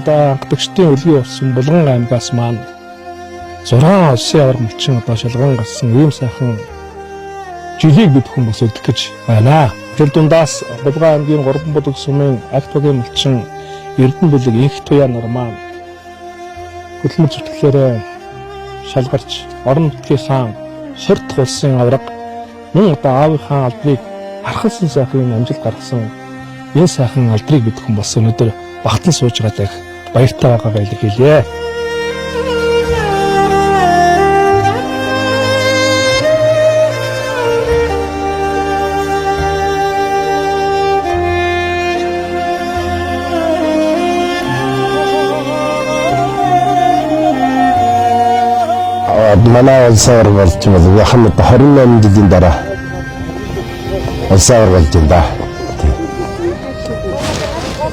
удаа анхдагчдын үлгий болсон Булган аймгаас маань 6 улсын аварга малчин одоо шалган гарсан ийм сайхан жилийг бид хүн бас өдөх гэж байна. Тэр дундаас Булган аймгийн 3 булаг сумын агт багийн малчин Эрдэнэ бүлэг инх туяа нар маань хөдөлмөр зүтгэлээрээ шалгарч орон нутгийн хаан 20 дахь улсын аварга мөн одоо аавынхаа алдрыг харахсан сайхан амжилт гаргасан энэ сайхан алдрыг бид хүн бас өнөөдөр багтан сууж байгаа дах баяртай байгаагаа илэрхийлье. Манай улсын аварга болж байна. Яхан 28 жилийн дараа улсын аварга болж байна.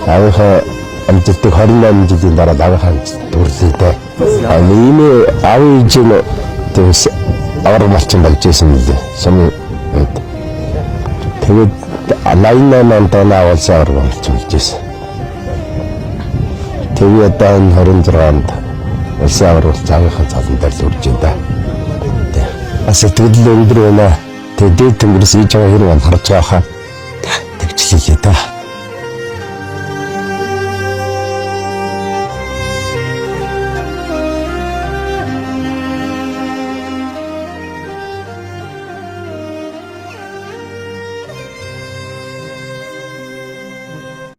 Аавынхаа амжилтыг 28 жилийн дараа аавынхаа дүрлээ. Ийм аавын ижил тэгс аварга малчин болж байсан мөлий. Сумын тэгээд 88 онд улсын аварга малчин болж байсан. Тэгээд одоо 26 онд улсын аварга аавынхаа цалан дээр л үрж байна. Бас сэтгэл өндөр байна. Тэгээд дээд тэнгэрээс иж байгаа хэрэг харж байгаа хаа тэгчлээ та.